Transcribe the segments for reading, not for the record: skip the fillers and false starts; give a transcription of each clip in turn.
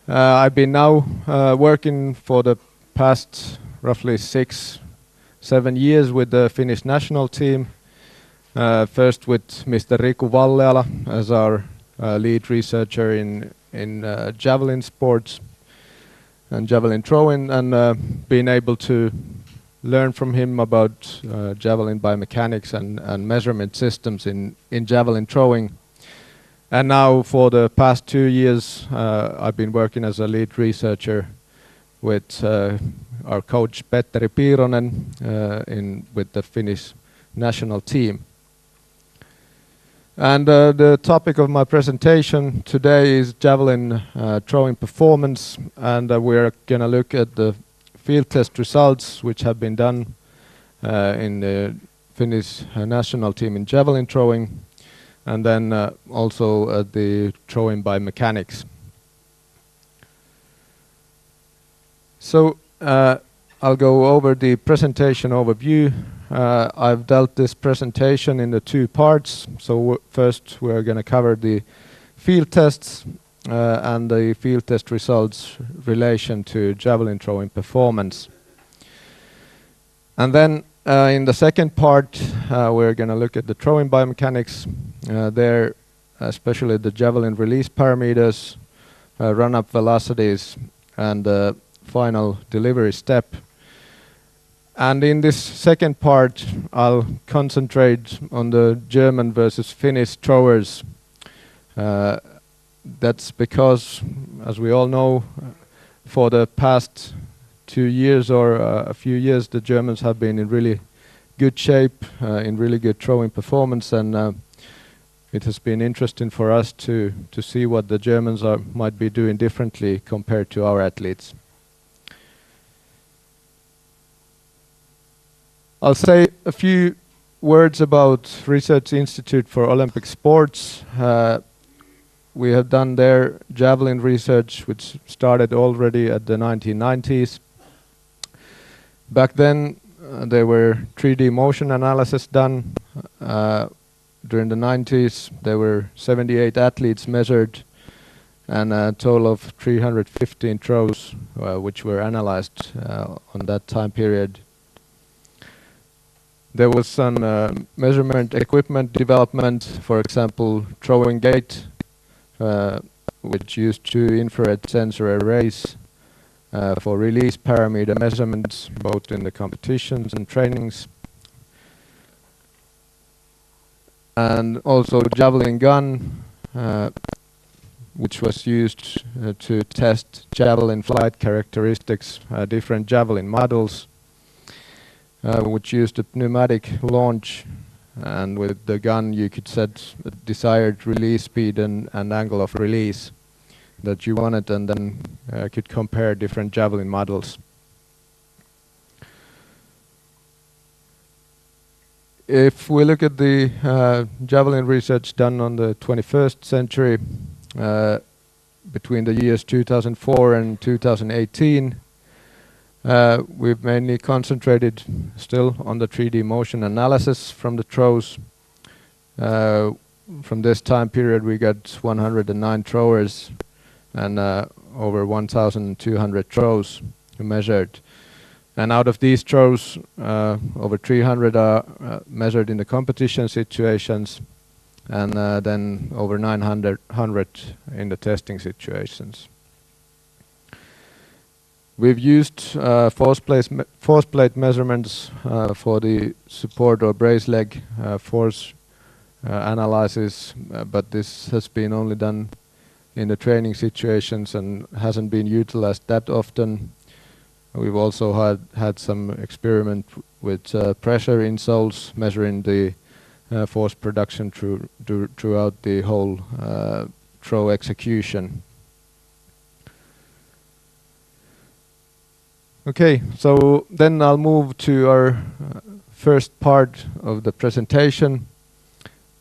I've been now working for the past roughly 6-7 years with the Finnish national team. First with Mr. Riku Valleala as our lead researcher in javelin sports and javelin throwing, and being able to learn from him about javelin biomechanics and measurement systems in javelin throwing. And now for the past 2 years, I've been working as a lead researcher with our coach Petteri Piironen with the Finnish national team. And the topic of my presentation today is javelin throwing performance, and we're going to look at the field test results which have been done in the Finnish national team in javelin throwing, and then also the throwing biomechanics. So I'll go over the presentation overview. I've dealt this presentation into 2 parts. So first we're going to cover the field tests and the field test results relation to javelin throwing performance. And then in the second part we're going to look at the throwing biomechanics, there especially the javelin release parameters, run-up velocities, and the final delivery step. And in this second part, I'll concentrate on the German versus Finnish throwers. That's because, as we all know, for the past 2 years or a few years, the Germans have been in really good shape, in really good throwing performance, and it has been interesting for us to see what the Germans might be doing differently compared to our athletes. I'll say a few words about Research Institute for Olympic Sports. We have done their javelin research, which started already at the 1990s. Back then, there were 3D motion analysis done. During the 90s, there were 78 athletes measured and a total of 315 throws, which were analyzed on that time period. There was some measurement equipment development, for example, throwing gate, which used 2 infrared sensor arrays for release parameter measurements, both in the competitions and trainings. And also javelin gun, which was used to test javelin flight characteristics, different javelin models, which used a pneumatic launch, and with the gun you could set a desired release speed and angle of release that you wanted, and then could compare different javelin models. If we look at the javelin research done on the 21st century, between the years 2004 and 2018, we've mainly concentrated still on the 3D motion analysis from the throws. From this time period we got 109 throwers and over 1,200 throws measured. And out of these throws, over 300 are measured in the competition situations, and then over 900 in the testing situations. We've used force plate measurements for the support or brace leg force analysis, but this has been only done in the training situations and hasn't been utilized that often. We've also had some experiment with pressure insoles, measuring the force production throughout the whole throw execution. Okay, so then I'll move to our first part of the presentation.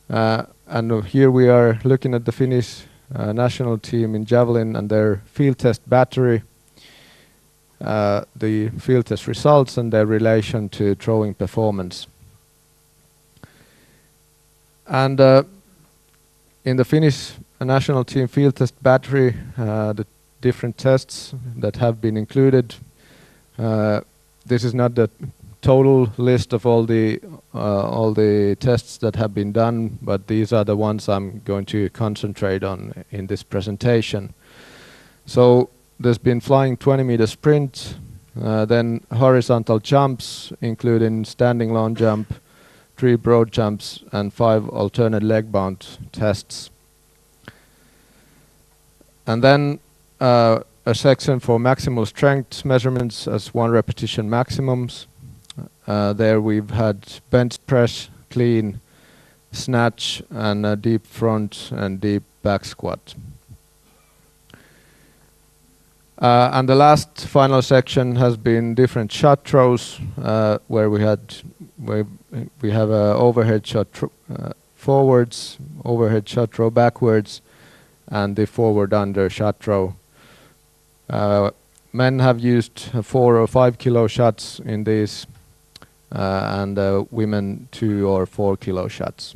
And here we are looking at the Finnish national team in javelin and their field test battery, the field test results and their relation to throwing performance. And in the Finnish national team field test battery, the different tests that have been included. This is not the total list of all the tests that have been done, but these are the ones I'm going to concentrate on in this presentation. So there's been flying 20-meter sprint, then horizontal jumps, including standing long jump, 3 broad jumps, and 5 alternate leg-bound tests. And then a section for maximal strength measurements as 1 repetition maximums. There we've had bench press, clean, snatch, and a deep front and deep back squat. And the last final section has been different shot throws, where we have a overhead shot forwards, overhead shot throw backwards, and the forward under shot throw. Men have used 4 or 5 kilo shots in these, and women 2 or 4 kilo shots.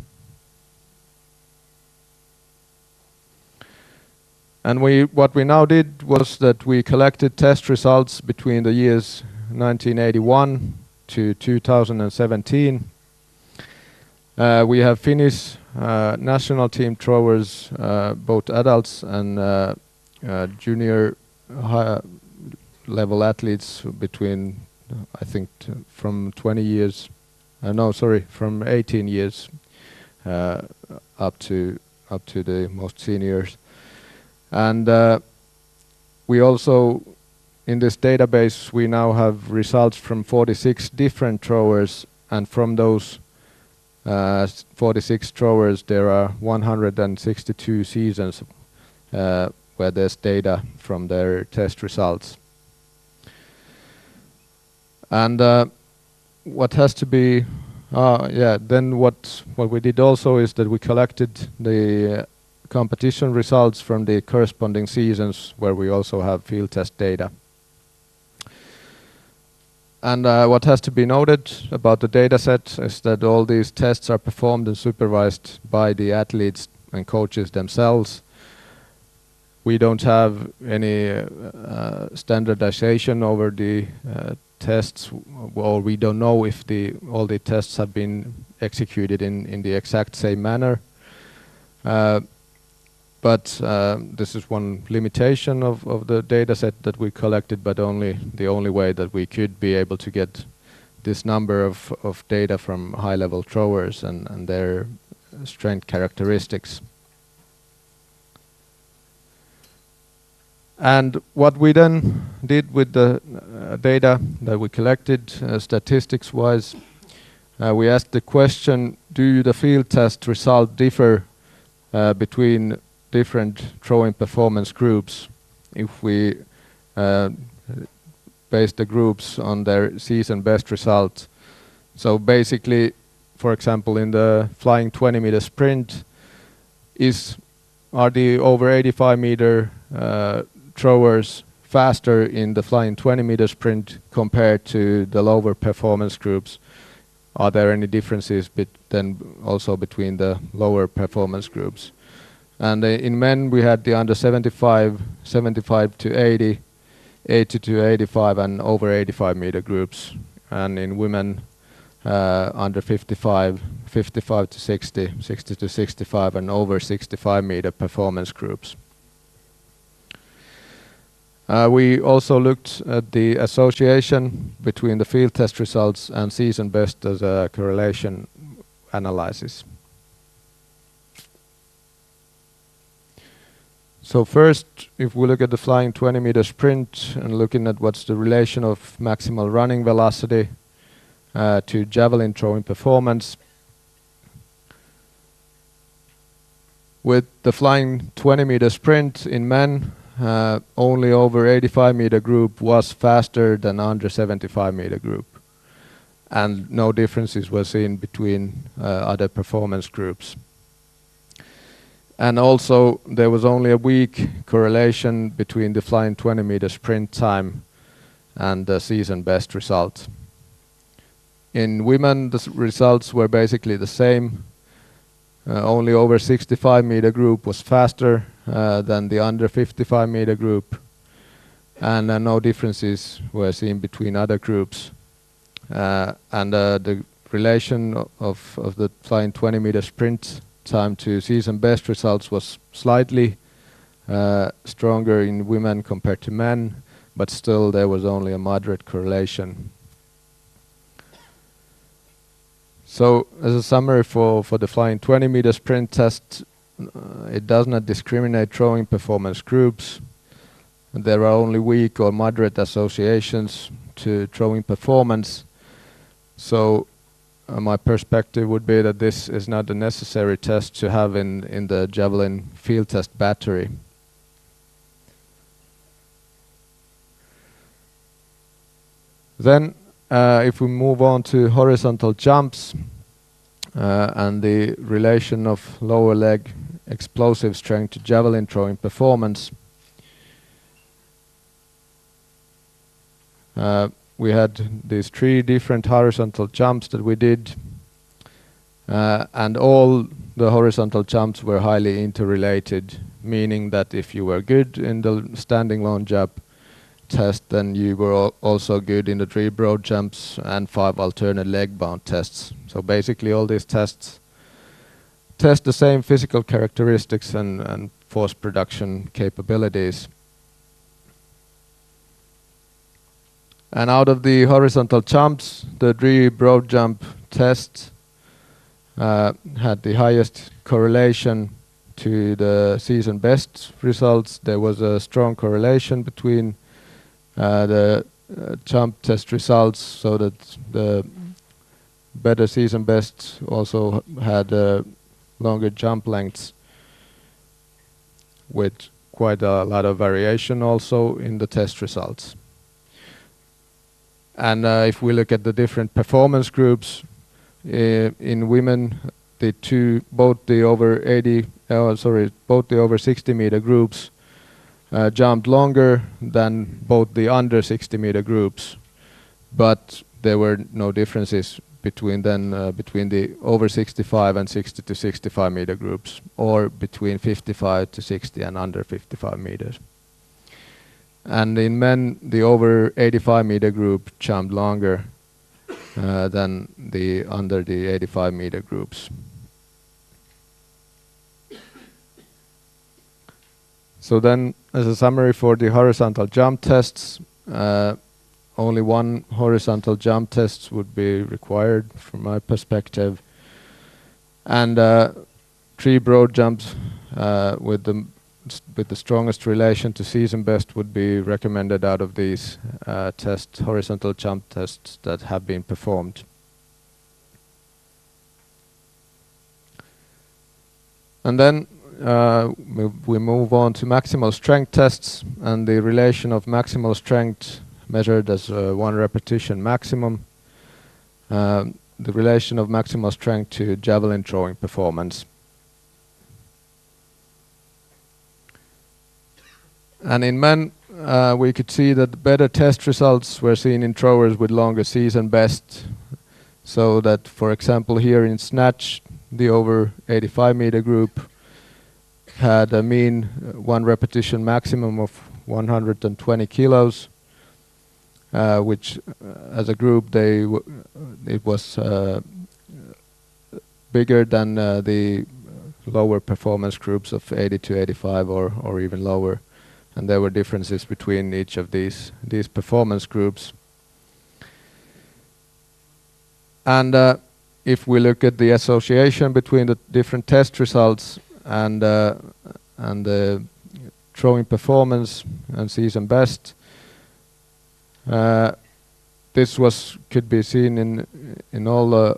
And what we now did was that we collected test results between the years 1981 to 2017. We have Finnish national team throwers, both adults and junior level athletes between, I think, from 20 years, from 18 years up to the most seniors. And we also, in this database, we now have results from 46 different throwers, and from those 46 throwers, there are 162 seasons where there's data from their test results. And what has to be, then what we did also is that we collected the competition results from the corresponding seasons where we also have field test data. And what has to be noted about the data set is that all these tests are performed and supervised by the athletes and coaches themselves. We don't have any standardization over the tests, or we don't know if all the tests have been executed in the exact same manner. But this is one limitation of the data set that we collected, but the only way that we could be able to get this number of data from high-level throwers and their strength characteristics. And what we then did with the data that we collected statistics-wise, we asked the question, do the field test results differ between different throwing performance groups if we base the groups on their season best result? So basically, for example, in the flying 20-meter sprint, are the over 85-meter throwers faster in the flying 20-meter sprint compared to the lower performance groups? Are there any differences then also between the lower performance groups? And in men, we had the under 75, 75 to 80, 80 to 85, and over 85 meter groups. And in women, under 55, 55 to 60, 60 to 65, and over 65 meter performance groups. We also looked at the association between the field test results and season best as a correlation analysis. So first, if we look at the flying 20-meter sprint and looking at what's the relation of maximal running velocity to javelin throwing performance, with the flying 20-meter sprint in men, only over 85-meter group was faster than under 75-meter group, and no differences were seen between other performance groups. And also, there was only a weak correlation between the flying 20-meter sprint time and the season best result. In women, the results were basically the same. Only over 65-meter group was faster than the under 55-meter group, and no differences were seen between other groups. And the relation of the flying 20-meter sprint time to season best results was slightly stronger in women compared to men, but still there was only a moderate correlation. So as a summary for the flying 20-meter sprint test, it does not discriminate throwing performance groups. There are only weak or moderate associations to throwing performance. So my perspective would be that this is not a necessary test to have in the Javelin field test battery. Then if we move on to horizontal jumps and the relation of lower leg explosive strength to javelin throwing performance, we had these 3 different horizontal jumps that we did, and all the horizontal jumps were highly interrelated, meaning that if you were good in the standing long jump test, then you were also good in the 3 broad jumps and 5 alternate leg bound tests. So basically all these tests test the same physical characteristics and force production capabilities. And out of the horizontal jumps, the 3 broad jump tests had the highest correlation to the season best results. There was a strong correlation between the jump test results, so that the better season best also had longer jump lengths, with quite a lot of variation also in the test results. And if we look at the different performance groups in women, both the over 60 meter groups jumped longer than both the under 60 meter groups, but there were no differences between the over 65 and 60 to 65 meter groups, or between 55 to 60 and under 55 meters. And in men, the over 85 meter group jumped longer than the under the 85 meter groups. So then, as a summary for the horizontal jump tests, only 1 horizontal jump test would be required from my perspective, and 3 broad jumps with the strongest relation to season best would be recommended out of these horizontal jump tests that have been performed. And then we move on to maximal strength tests, and the relation of maximal strength measured as 1 repetition maximum, the relation of maximal strength to javelin throwing performance. And in men, we could see that better test results were seen in throwers with longer season best. So that, for example, here in snatch, the over 85 meter group had a mean 1 repetition maximum of 120 kilos, which as a group it was bigger than the lower performance groups of 80 to 85 or even lower. And there were differences between each of these performance groups. And if we look at the association between the different test results and the throwing performance and season best, this could be seen in all the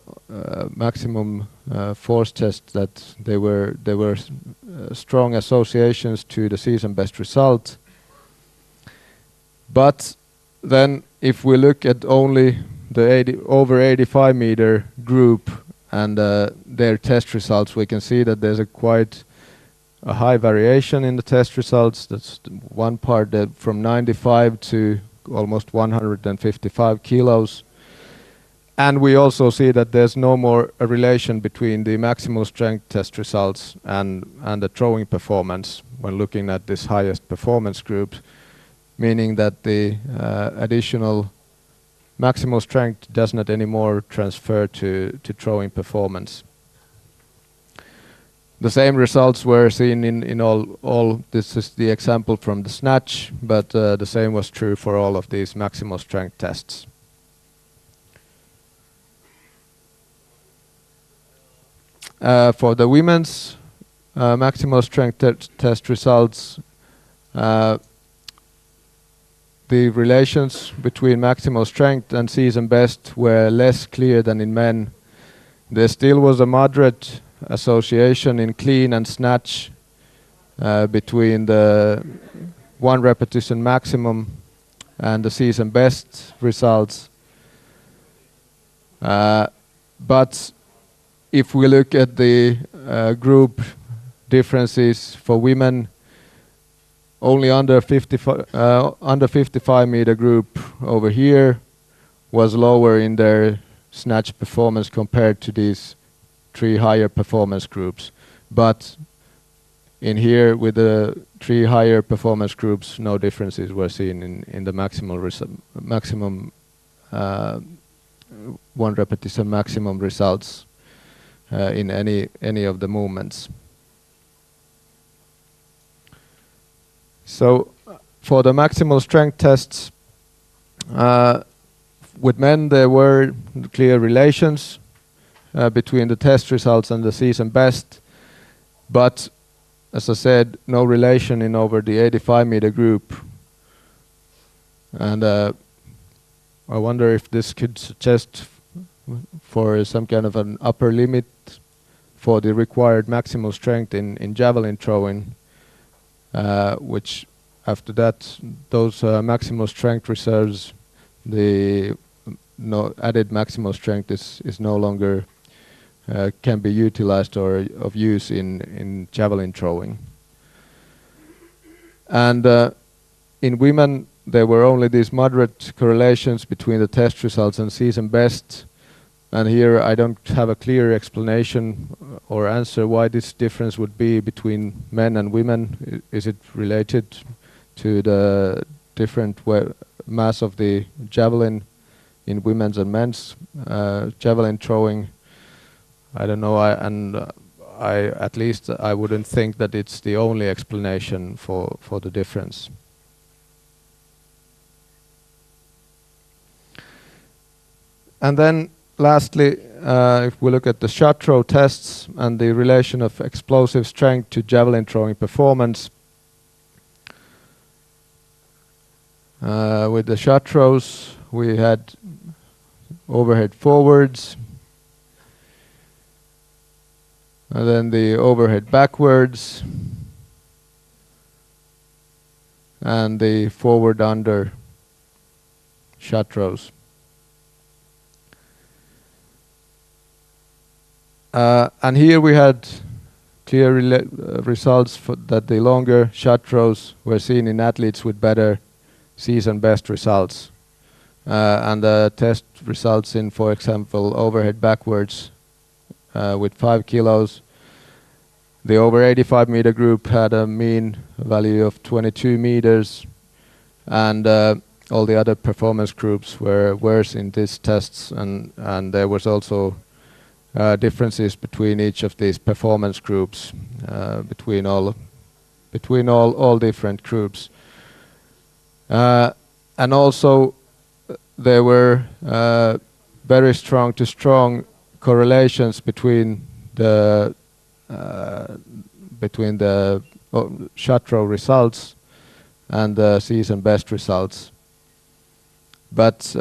maximum force tests, that there were strong associations to the season best result. But then if we look at only the over 85 meter group and their test results, we can see that there's quite a high variation in the test results. That's one part, that from 95 to almost 155 kilos. And we also see that there's no more a relation between the maximal strength test results and the throwing performance when looking at this highest performance group, meaning that the additional maximal strength does not anymore transfer to throwing performance. The same results were seen in all. This is the example from the snatch, but the same was true for all of these maximal strength tests. For the women's maximal strength test results, the relations between maximal strength and season best were less clear than in men. There still was a moderate association in clean and snatch between the 1 repetition maximum and the season best results. But if we look at the group differences for women, only under 55 meter group over here was lower in their snatch performance compared to these 3 higher performance groups. But in here with the 3 higher performance groups, no differences were seen in the maximum 1 repetition maximum results in any of the movements. So for the maximal strength tests, with men there were clear relations between the test results and the season best, but as I said, no relation in over the 85 meter group. And I wonder if this could suggest for some kind of an upper limit for the required maximal strength in javelin throwing, which after that, those maximal strength reserves, the added maximal strength is no longer can be utilized or of use in javelin throwing. And in women, there were only these moderate correlations between the test results and season best. And here I don't have a clear explanation or answer why this difference would be between men and women. Is it related to the different mass of the javelin in women's and men's javelin throwing? I don't know, at least I wouldn't think that it's the only explanation for the difference. And then lastly, if we look at the shot throw tests and the relation of explosive strength to javelin throwing performance, with the shot throws we had overhead forwards, and then the overhead backwards, and the forward under shot throws. And here we had clear results that the longer shot throws were seen in athletes with better season best results. And the test results in, for example, overhead backwards with 5 kilos. The over 85 meter group had a mean value of 22 meters, and all the other performance groups were worse in these tests, and there was also differences between each of these performance groups, between all different groups, and also there were very strong correlations between the shot throw results and the season best results. But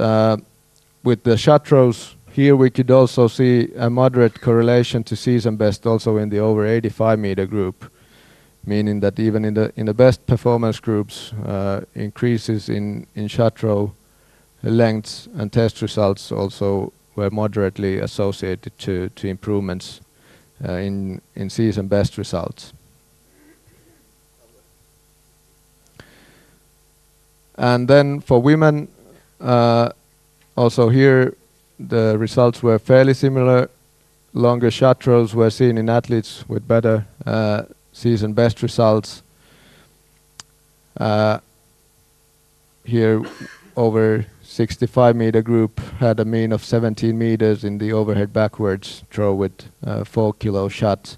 with the shot throws, here we could also see a moderate correlation to season best also in the over 85 meter group, meaning that even in the best performance groups, increases in shot throw lengths and test results also were moderately associated to improvements in season best results. And then for women, also here the results were fairly similar. Longer shot throws were seen in athletes with better season best results. here over 65 meter group had a mean of 17 meters in the overhead backwards throw with 4 kilo shot.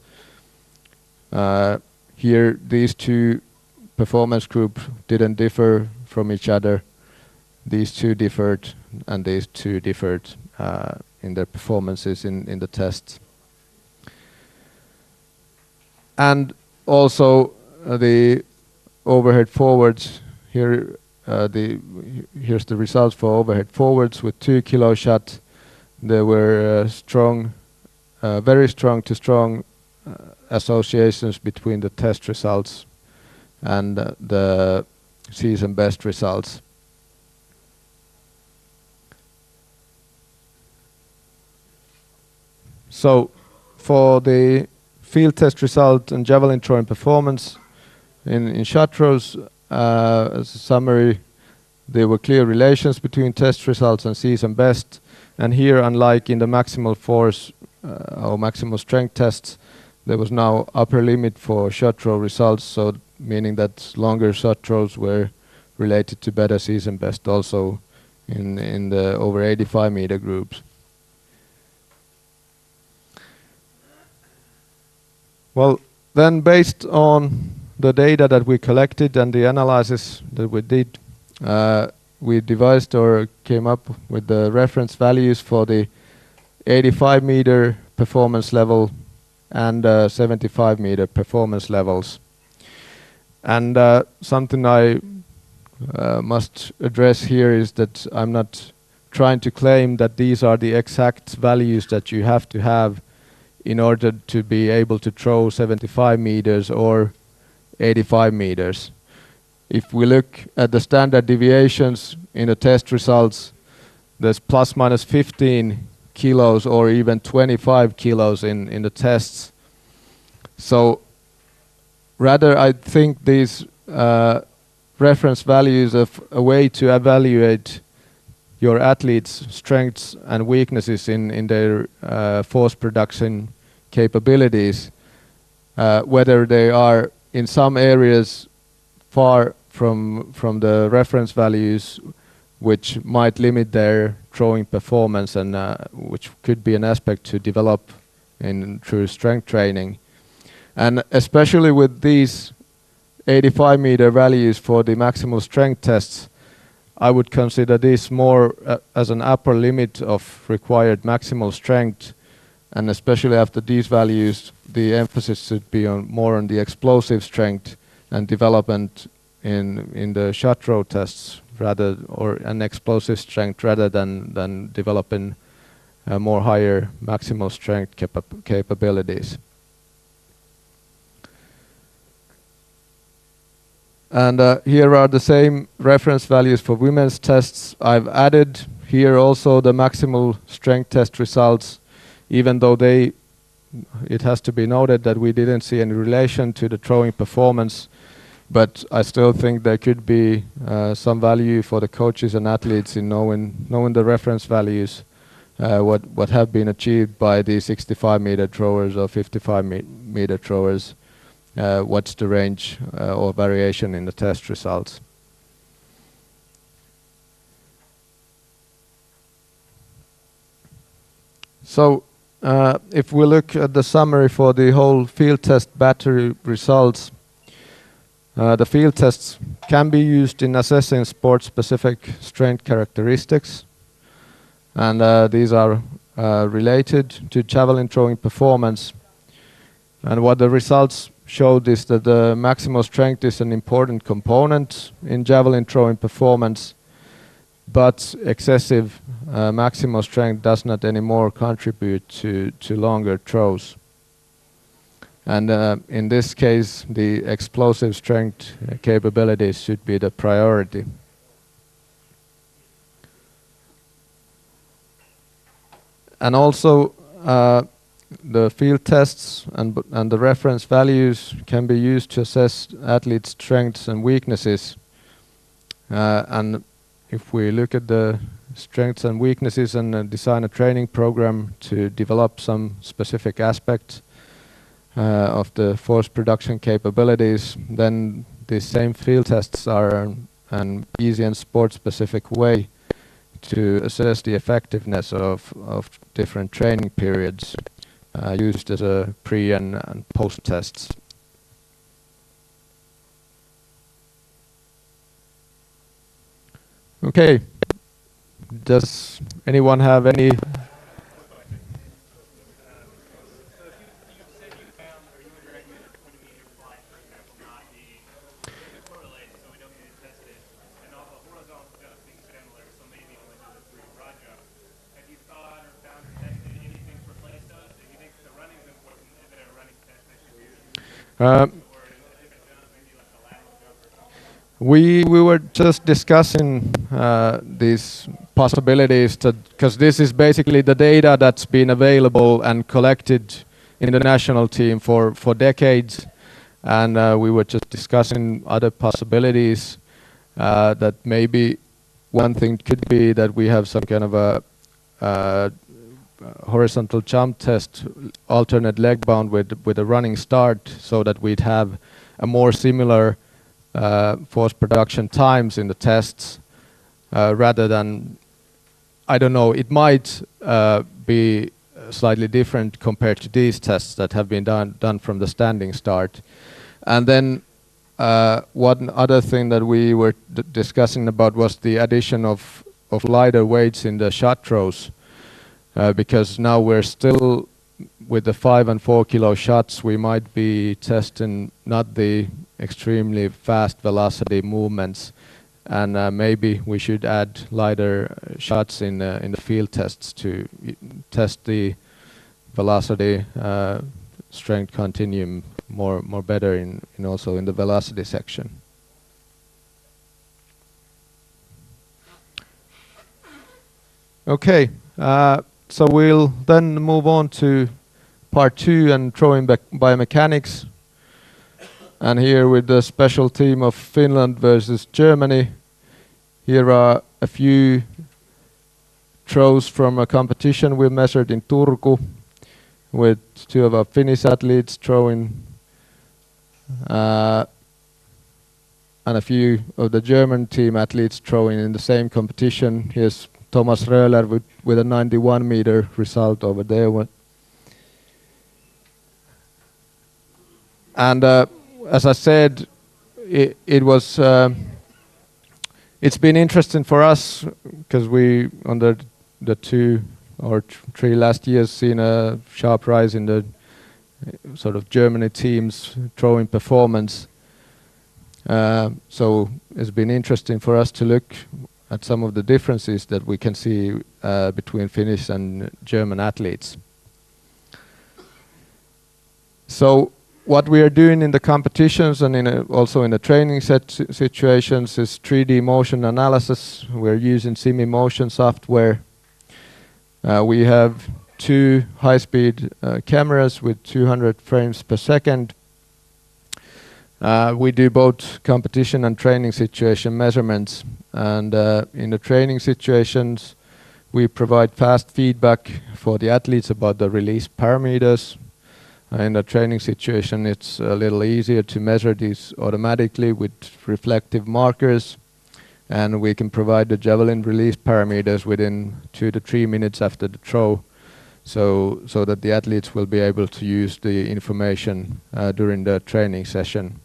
Here these two performance groups didn't differ from each other. These two differed and these two differed in their performances in the tests. And also the overhead forwards here. Here's the results for overhead forwards with 2 kilo shot. There were very strong to strong associations between the test results and the season best results. So for the field test result and javelin throwing performance in shot throws, as a summary, there were clear relations between test results and season best. And here, unlike in the maximal force or maximal strength tests, there was now upper limit for shot throw results, so meaning that longer shot throws were related to better season best also in the over 85 meter groups. Well, then based on the data that we collected and the analysis that we did, we devised or came up with the reference values for the 85 meter performance level and 75 meter performance levels. And something I must address here is that I'm not trying to claim that these are the exact values that you have to have in order to be able to throw 75 meters or 85 meters. If we look at the standard deviations in the test results, there's plus minus 15 kilos or even 25 kilos in the tests. So rather I think these reference values of a way to evaluate your athletes' strengths and weaknesses in their force production capabilities, whether they are in some areas far from the reference values, which might limit their throwing performance and which could be an aspect to develop through strength training. And especially with these 85 meter values for the maximal strength tests, I would consider this more as an upper limit of required maximal strength, and especially after these values, the emphasis should be more on the explosive strength and development in the shot throw tests or an explosive strength rather than developing more higher maximal strength capabilities. And here are the same reference values for women's tests. I've added here also the maximal strength test results, even though it has to be noted that we didn't see any relation to the throwing performance, but I still think there could be some value for the coaches and athletes in knowing the reference values, what have been achieved by the 65 meter throwers or 55 meter throwers. What's the range or variation in the test results. So if we look at the summary for the whole field test battery results, the field tests can be used in assessing sport-specific strength characteristics, and these are related to javelin throwing performance. And what the results showed is that the maximal strength is an important component in javelin throwing performance, but excessive maximal strength does not anymore contribute to longer throws. And in this case, the explosive strength capabilities should be the priority. And also, the field tests and the reference values can be used to assess athletes' strengths and weaknesses. And if we look at the strengths and weaknesses and design a training program to develop some specific aspect of the force production capabilities, then these same field tests are an easy and sport-specific way to assess the effectiveness of different training periods used as a pre and post tests. Okay, does anyone have any? We were just discussing these possibilities, because this is basically the data that's been available and collected in the national team for decades, and we were just discussing other possibilities. That maybe one thing could be that we have some kind of a horizontal jump test, alternate leg bound with a running start, so that we'd have a more similar force production times in the tests, rather than, I don't know, it might be slightly different compared to these tests that have been done from the standing start. And then one other thing that we were discussing about was the addition of lighter weights in the shot throws, because now we're still with the 5 and 4 kilo shots. We might be testing not the extremely fast velocity movements, and maybe we should add lighter shots in the field tests to test the velocity strength continuum more better in also in the velocity section. Okay, so we'll then move on to part 2 and throwing biomechanics. And here with the special team of Finland versus Germany, here are a few throws from a competition we measured in Turku, with 2 of our Finnish athletes throwing, and a few of the German team athletes throwing in the same competition. Here's Thomas Röhler with a 91 meter result over there. And as I said, it was it's been interesting for us, because we on the 2 or 3 last years seen a sharp rise in the sort of Germany team's throwing performance. So it's been interesting for us to look at some of the differences that we can see between Finnish and German athletes. So what we are doing in the competitions and also in the training situations is 3D motion analysis. We're using Simo Motion software. We have 2 high-speed cameras with 200 frames per second. We do both competition and training situation measurements. And in the training situations, we provide fast feedback for the athletes about the release parameters. In the training situation, it's a little easier to measure these automatically with reflective markers, and we can provide the Javelin release parameters within 2 to 3 minutes after the throw, so that the athletes will be able to use the information during the training session.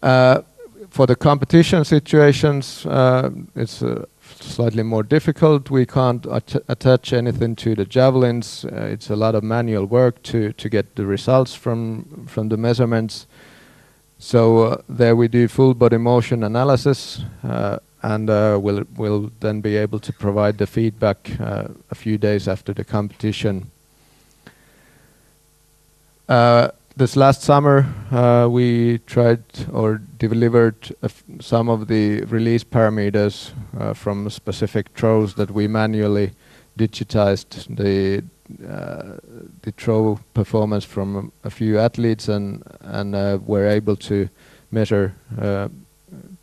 For the competition situations, it's slightly more difficult. We can't attach anything to the javelins. It's a lot of manual work to get the results from the measurements. So there we do full body motion analysis, and we'll then be able to provide the feedback a few days after the competition. This last summer, we tried or delivered some of the release parameters from specific throws that we manually digitized the throw performance from a few athletes, and were able to measure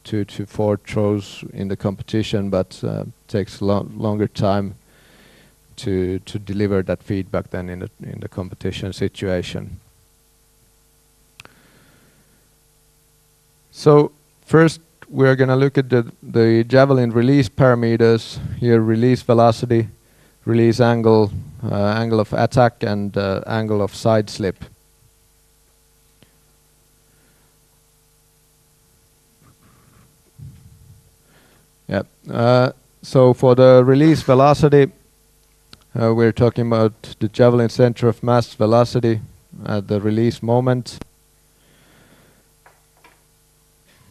2 to 4 throws in the competition, but takes longer time to deliver that feedback than in the competition situation. So First, we're going to look at the Javelin release parameters. Here, release velocity, release angle, angle of attack, and angle of side slip. Yep. So for the release velocity, we're talking about the Javelin center of mass velocity at the release moment.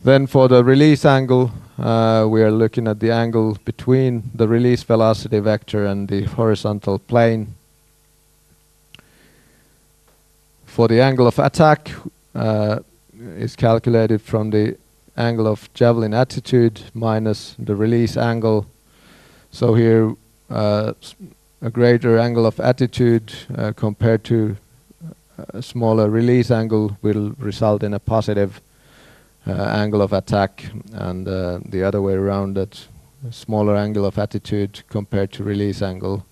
Then for the release angle, we are looking at the angle between the release velocity vector and the horizontal plane. For the angle of attack, is calculated from the angle of Javelin attitude minus the release angle. So here a greater angle of attitude compared to a smaller release angle will result in a positive angle of attack, and the other way around, that smaller angle of attitude compared to release angle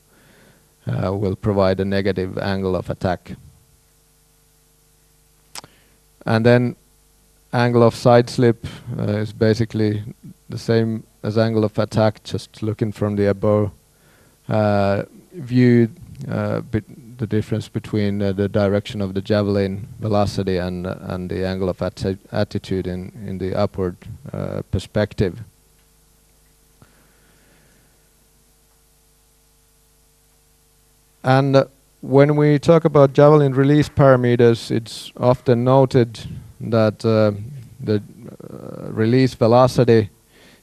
will provide a negative angle of attack. And then angle of side slip is basically the same as angle of attack, just looking from the above view, the difference between the direction of the Javelin velocity and the angle of attitude in the upward perspective. And when we talk about Javelin release parameters, it's often noted that the release velocity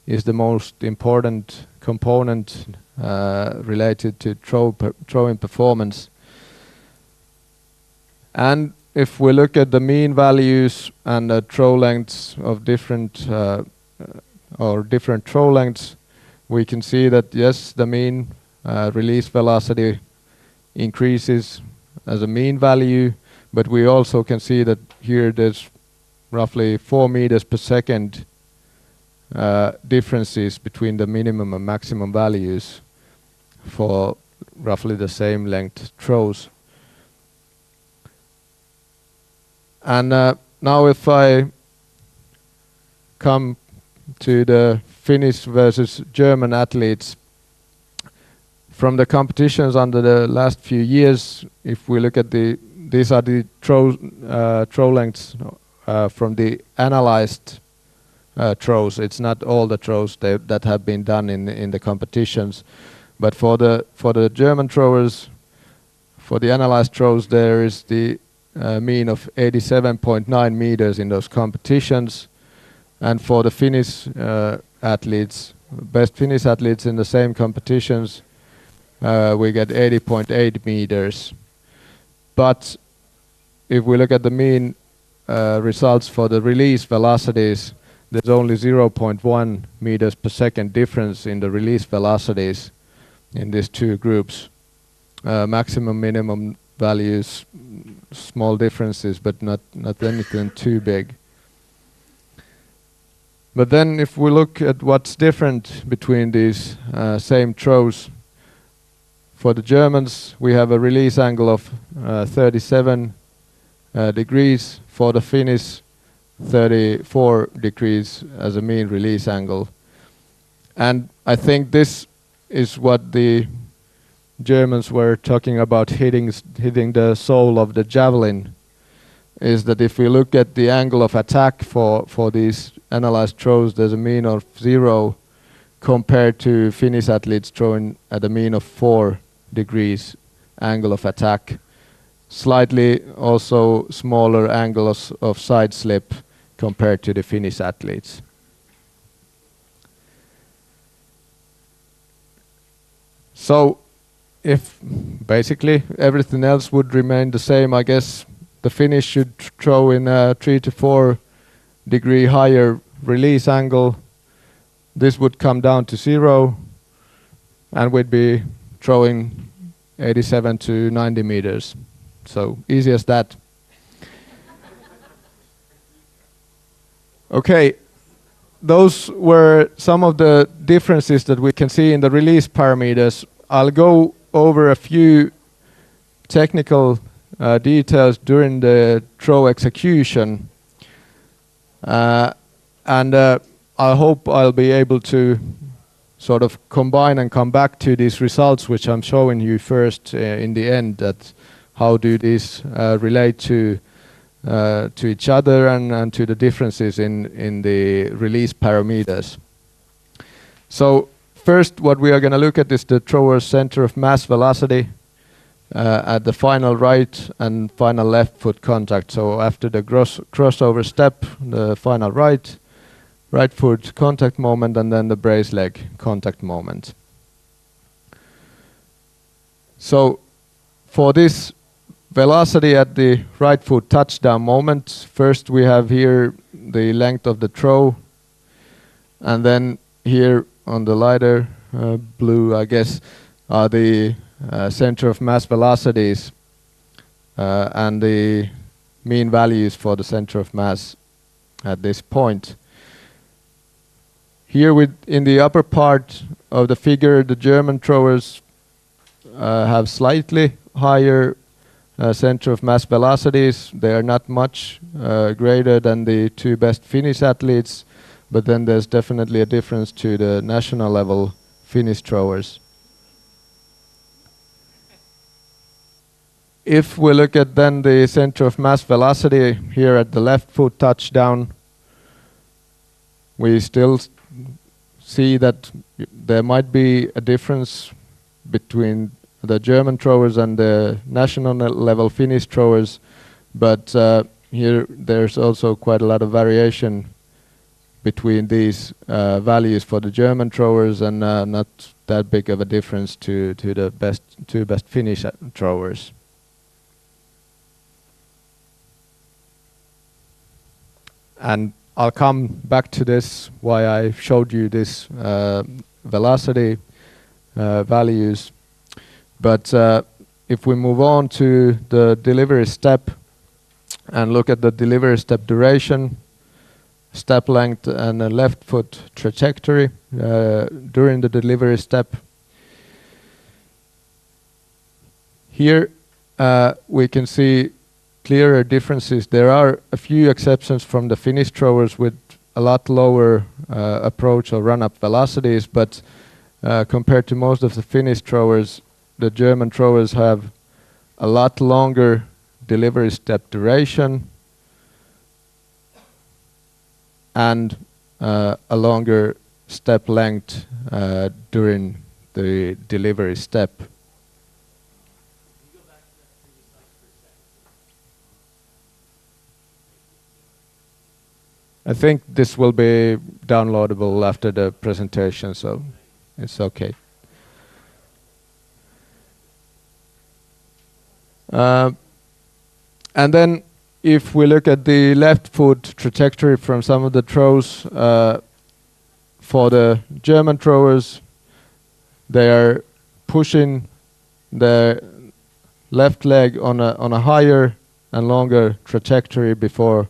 is the most important component related to throwing performance. And if we look at the mean values and the throw lengths of different throw lengths, we can see that yes, the mean release velocity increases as a mean value, but we also can see that here there's roughly 4 meters per second differences between the minimum and maximum values for roughly the same length throws. And now if I come to the Finnish versus German athletes, from the competitions under the last few years, if we look at these are the throw lengths from the analyzed throws. It's not all the throws that have been done in the competitions, but for the German throwers, for the analyzed throws, there is the mean of 87.9 meters in those competitions, and for the Finnish athletes, best Finnish athletes in the same competitions, we get 80.8 meters. But if we look at the mean results for the release velocities, there's only 0.1 meters per second difference in the release velocities in these two groups. Maximum, minimum values, small differences, but not anything too big. But then if we look at what's different between these same throws, for the Germans we have a release angle of 37 degrees, for the Finnish 34 degrees as a mean release angle. And I think this is what the Germans were talking about, hitting the soul of the Javelin, is that if we look at the angle of attack for these analyzed throws, there's a mean of 0 compared to Finnish athletes throwing at a mean of 4 degrees angle of attack. Slightly also smaller angles of side slip compared to the Finnish athletes. So if basically everything else would remain the same, I guess the Finnish should throw in a 3 to 4 degree higher release angle. This would come down to 0, and we'd be throwing 87 to 90 meters. So easy as that. Okay, those were some of the differences that we can see in the release parameters. I'll go over a few technical details during the throw execution. And I hope I'll be able to sort of combine and come back to these results, which I'm showing you first in the end, that how do these relate to each other and to the differences in the release parameters. So first, what we are going to look at is the thrower's center of mass velocity at the final right and final left foot contact. So after the crossover step, the final right foot contact moment, and then the brace leg contact moment. So for this velocity at the right foot touchdown moment, first we have here the length of the throw, and then here on the lighter blue, I guess, are the center of mass velocities and the mean values for the center of mass at this point. Here in the upper part of the figure, the German throwers have slightly higher center of mass velocities. They are not much greater than the two best Finnish athletes, but then there's definitely a difference to the national level Finnish throwers. If we look at then the center of mass velocity here at the left foot touchdown, we still see that there might be a difference between the German throwers and the national level Finnish throwers, but here there's also quite a lot of variation between these values for the German throwers, and not that big of a difference to the two best Finnish throwers. And I'll come back to this, why I showed you this velocity values. But if we move on to the delivery step and look at the delivery step duration, step length, and a left foot trajectory during the delivery step, here we can see clearer differences. There are a few exceptions from the Finnish throwers with a lot lower approach or run-up velocities, but compared to most of the Finnish throwers, the German throwers have a lot longer delivery step duration and a longer step length during the delivery step. I think this will be downloadable after the presentation, so it's okay. And then if we look at the left foot trajectory from some of the throws, for the German throwers, they are pushing the left leg on a higher and longer trajectory before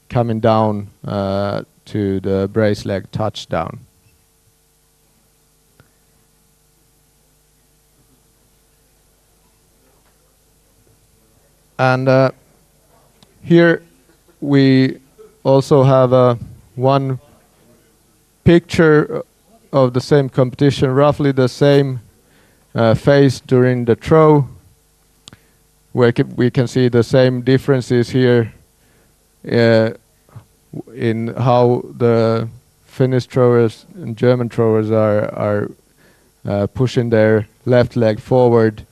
coming down to the brace leg touchdown. And here we also have one picture of the same competition, roughly the same phase during the throw, where we can see the same differences here in how the Finnish throwers and German throwers are pushing their left leg forward.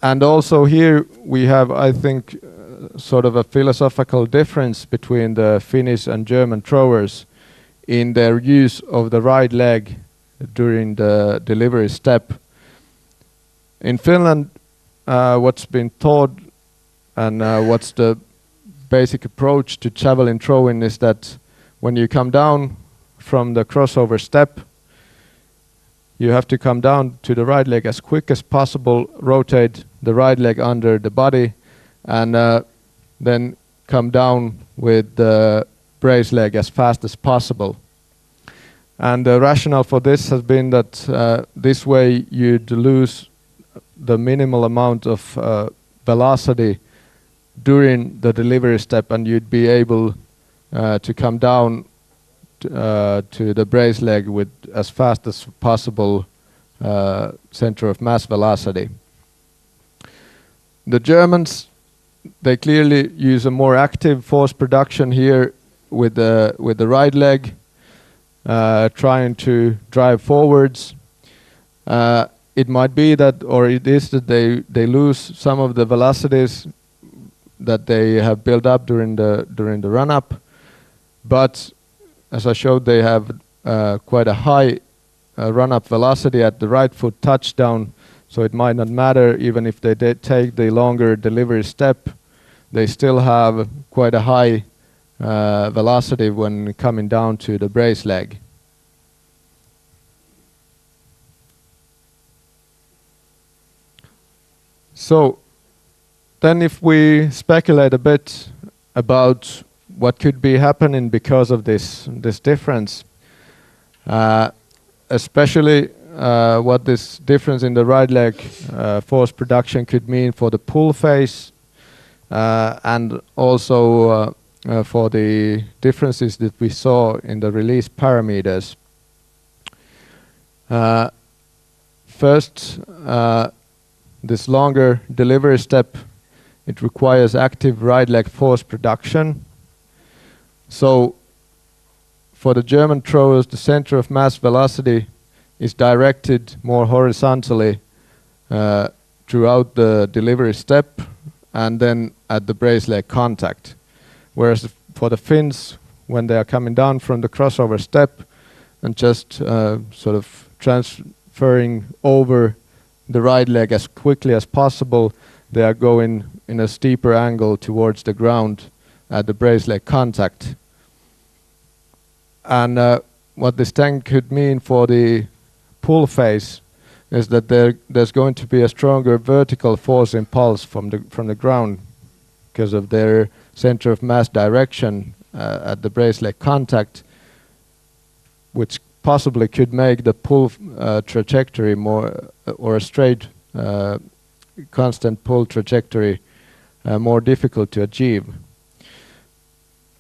And also here we have, I think, sort of a philosophical difference between the Finnish and German throwers in their use of the right leg during the delivery step. In Finland, what's been taught and what's the basic approach to javelin throwing is that when you come down from the crossover step, you have to come down to the right leg as quick as possible, rotate the right leg under the body, and then come down with the brace leg as fast as possible. And the rationale for this has been that this way you'd lose the minimal amount of velocity during the delivery step, and you'd be able to come down to the brace leg with as fast as possible center of mass velocity. The Germans, they clearly use a more active force production here with the right leg, trying to drive forwards. It might be that, or it is that they lose some of the velocities that they have built up during the run up, but as I showed, they have quite a high run up velocity at the right foot touchdown. So it might not matter even if they take the longer delivery step, they still have quite a high velocity when coming down to the brace leg. So then if we speculate a bit about what could be happening because of this difference, especially what this difference in the right leg force production could mean for the pull phase, and also for the differences that we saw in the release parameters. First, this longer delivery step, it requires active right leg force production. So for the German throwers, the center of mass velocity is directed more horizontally throughout the delivery step and then at the brace leg contact. Whereas for the Finns, when they are coming down from the crossover step and just sort of transferring over the right leg as quickly as possible, they are going in a steeper angle towards the ground at the brace leg contact. And what this then could mean for the pull phase is that there's going to be a stronger vertical force impulse from the ground because of their center of mass direction at the brace leg contact, which possibly could make the pull trajectory more, or a straight constant pull trajectory more difficult to achieve.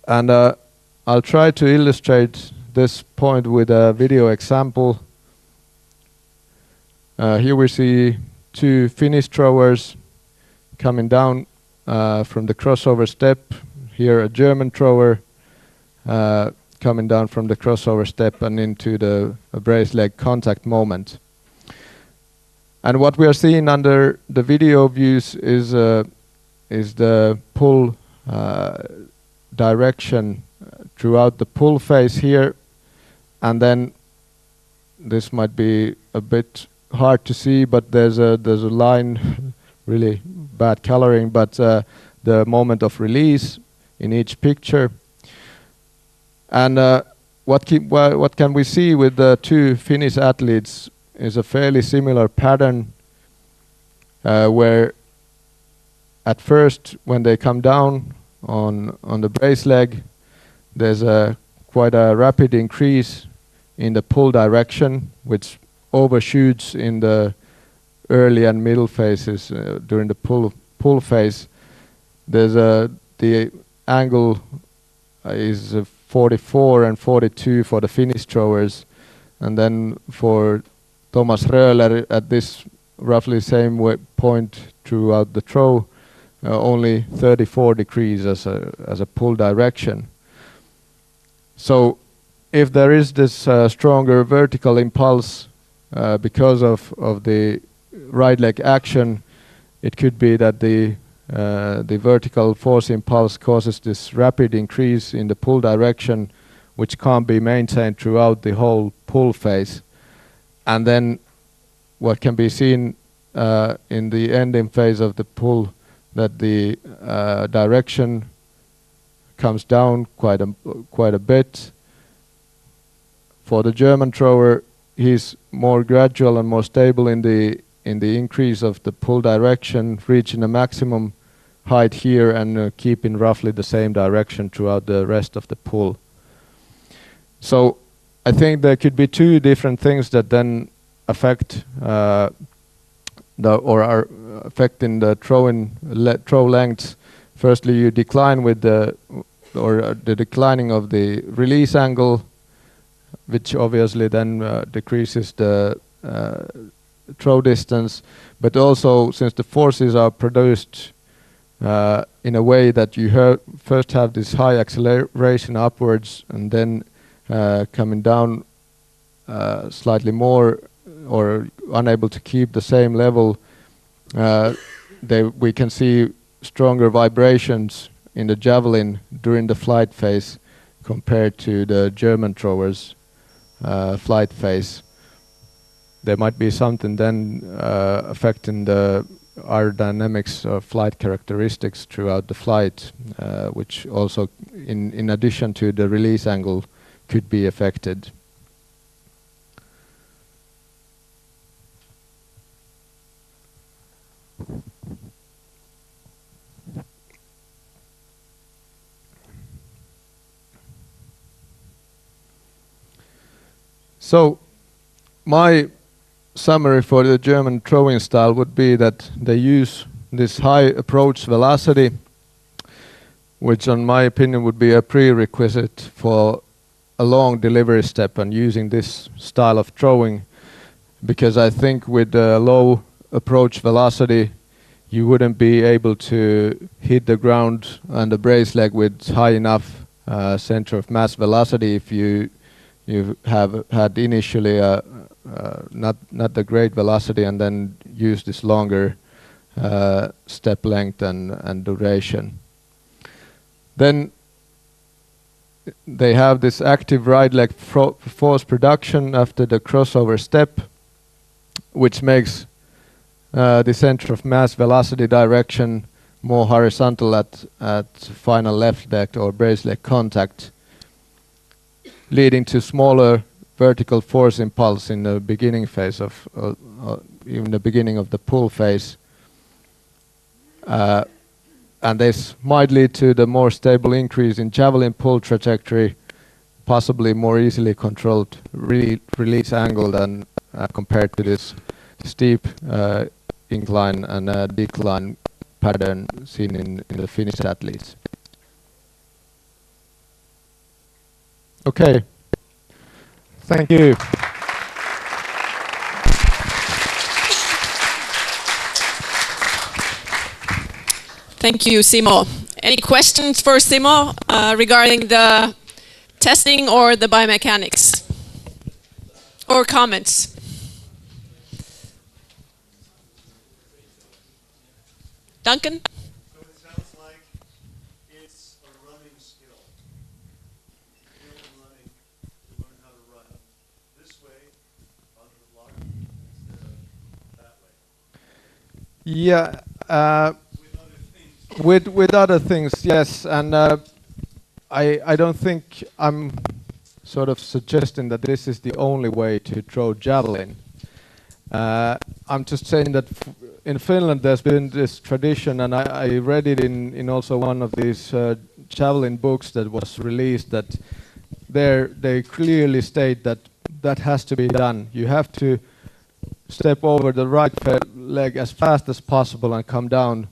And I'll try to illustrate this point with a video example. Here we see two Finnish throwers coming down from the crossover step. Here a German thrower coming down from the crossover step and into the brace leg contact moment. And what we are seeing under the video views is the pull direction throughout the pull phase here, and then this might be a bit hard to see, but there's a line, really bad coloring, but the moment of release in each picture. And what can we see with the two Finnish athletes is a fairly similar pattern, where at first when they come down on the brace leg, there's quite a rapid increase in the pull direction, which overshoots in the early and middle phases. During the pull phase, there's the angle is 44 and 42 for the Finnish throwers, and then for Thomas Röhler at this roughly same point throughout the throw, only 34 degrees as a pull direction. So if there is this stronger vertical impulse because of the right leg action, it could be that the vertical force impulse causes this rapid increase in the pull direction, which can't be maintained throughout the whole pull phase. And then what can be seen in the ending phase of the pull, that the direction comes down quite a bit. For the German thrower, he's more gradual and more stable in the increase of the pull direction, reaching a maximum height here and keeping roughly the same direction throughout the rest of the pull. So I think there could be two different things that then affect or are affecting the throw lengths. Firstly, you decline with the declining of the release angle, which obviously then decreases the throw distance, but also since the forces are produced in a way that you first have this high acceleration upwards and then coming down slightly more or unable to keep the same level, we can see stronger vibrations in the Javelin during the flight phase compared to the German throwers' flight phase. There might be something then affecting the aerodynamics or flight characteristics throughout the flight, which also, in addition to the release angle, could be affected. So, my summary for the German throwing style would be that they use this high approach velocity, which in my opinion would be a prerequisite for a long delivery step and using this style of throwing, because I think with the low approach velocity you wouldn't be able to hit the ground and the brace leg with high enough center of mass velocity if you have had initially not the great velocity and then use this longer step length and duration. Then they have this active right leg force production after the crossover step, which makes the center of mass velocity direction more horizontal at final left leg or brace leg contact, leading to smaller vertical force impulse in the beginning phase of even the beginning of the pull phase, and this might lead to the more stable increase in Javelin pull trajectory, possibly more easily controlled release angle than compared to this steep incline and decline pattern seen in the Finnish athletes. Okay. Thank you. Thank you, Simo. Any questions for Simo regarding the testing or the biomechanics? Or comments? Duncan? So it sounds like it's a running skill. Skill in running, to learn how to run this way under the block instead of that way. Yeah. With other things. With other things, yes, and I don't think I'm sort of suggesting that this is the only way to throw Javelin. I'm just saying that in Finland there's been this tradition, and I read it in also one of these Javelin books that was released, that they clearly state that that has to be done. You have to step over the right leg as fast as possible and come down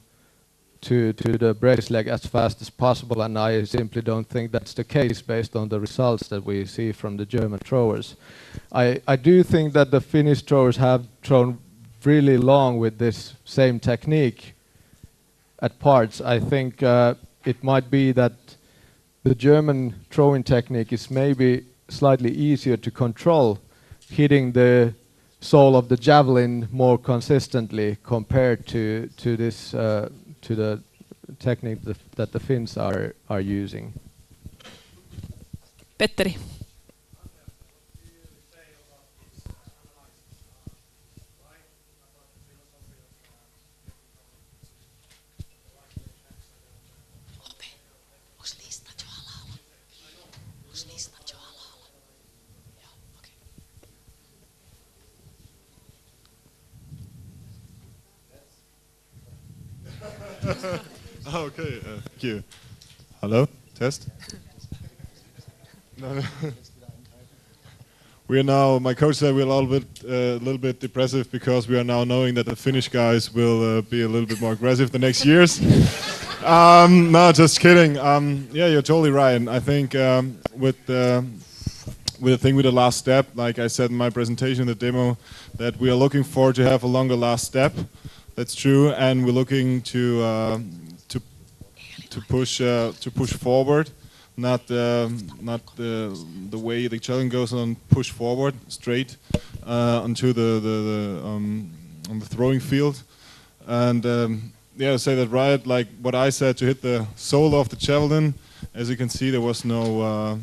to the brace leg as fast as possible, and I simply don't think that's the case based on the results that we see from the German throwers. I do think that the Finnish throwers have thrown really long with this same technique at parts. I think it might be that the German throwing technique is maybe slightly easier to control, hitting the sole of the Javelin more consistently compared to this to the technique that the Finns are using. Petteri. Okay, thank you. Hello, test. No. We are now. My coach said we're a little bit depressive because we are now knowing that the Finnish guys will be a little bit more aggressive the next years. No, just kidding. Yeah, you're totally right. And I think with with the last step, like I said in my presentation, the demo, that we are looking for to have a longer last step. That's true, and we're looking to push forward, not the way the Javelin goes on, push forward straight onto on the throwing field, and yeah, say that right, like what I said, to hit the sole of the Javelin. As you can see, there was no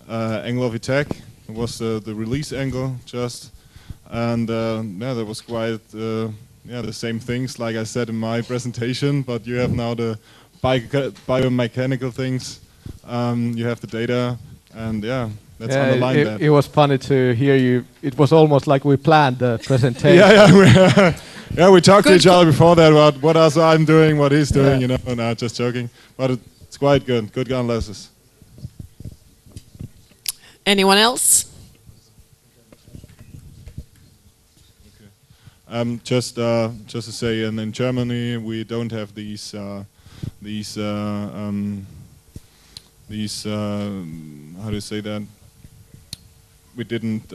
angle of attack. It was the release angle just, and yeah, that was quite yeah, the same things like I said in my presentation. But you have now the biomechanical things. You have the data, and yeah, let's underline that. It was funny to hear you. It was almost like we planned the presentation. Yeah, yeah, we talked to each other before that about what else I'm doing, what he's doing, you know. No, just joking, but it's quite good. Good analysis. Anyone else? Just to say, and in Germany we don't have these how do you say that? We didn't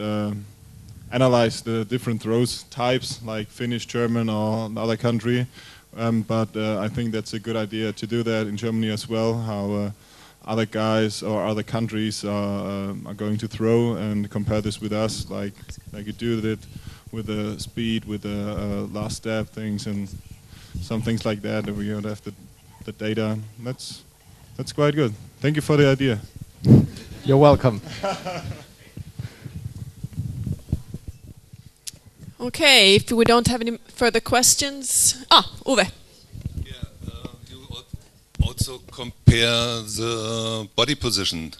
analyze the different throws types like Finnish, German, or another country, but I think that's a good idea to do that in Germany as well. How other guys or other countries are going to throw, and compare this with us, like you do it with the speed, with the last step things, and some things like that. And we don't have the data. That's quite good. Thank you for the idea. You're welcome. Okay, if we don't have any further questions, Uwe. Yeah, you also compare the body position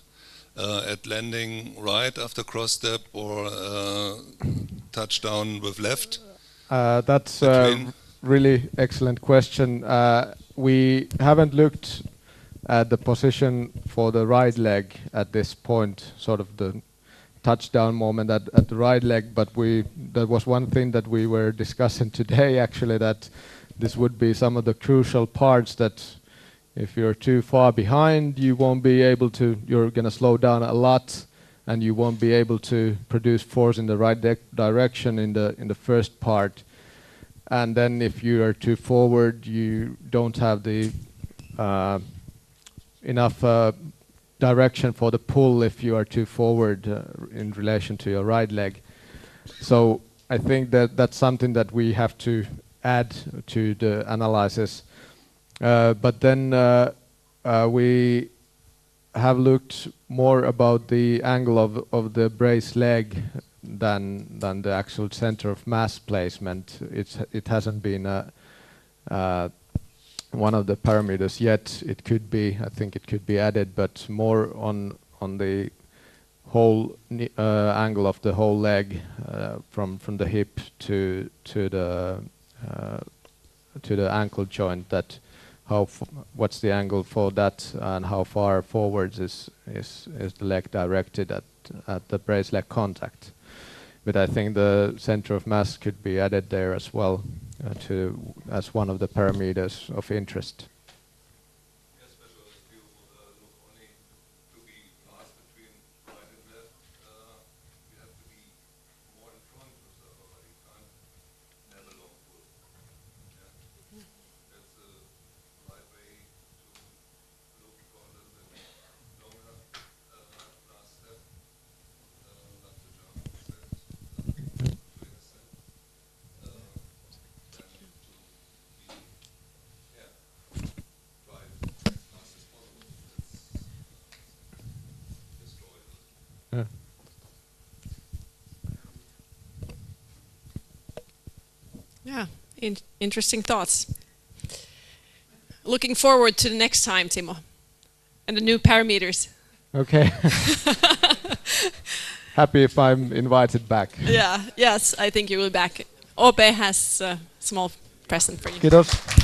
at landing right after cross step or touchdown with left. That's a really excellent question. We haven't looked at the position for the right leg at this point, sort of the touchdown moment at the right leg, but that was one thing that we were discussing today actually, that this would be some of the crucial parts that if you're too far behind, you won't be able to, you're going to slow down a lot, and you won't be able to produce force in the right direction in the first part. And then if you are too forward, you don't have the enough direction for the pull if you are too forward in relation to your right leg. So I think that that's something that we have to add to the analysis. But then we have looked more about the angle of the brace leg than the actual center of mass placement. It hasn't been one of the parameters yet. It could be, I think it could be added, but more on the whole angle of the whole leg, from the hip to the ankle joint. That what's the angle for that, and how far forwards is the leg directed at the brace leg contact. But I think the center of mass could be added there as well, as one of the parameters of interest. Yes, especially if you look only to be fast between right and left, you have to be more in front of the other. You can't have a long pull. Yeah. That's the right way to look for a little bit longer last step, not to jump instead. Yeah, interesting thoughts. Looking forward to the next time, Simo, and the new parameters. Okay. Happy if I'm invited back. Yeah, yes, I think you will be back. Ope has a small present for you. Kiitos.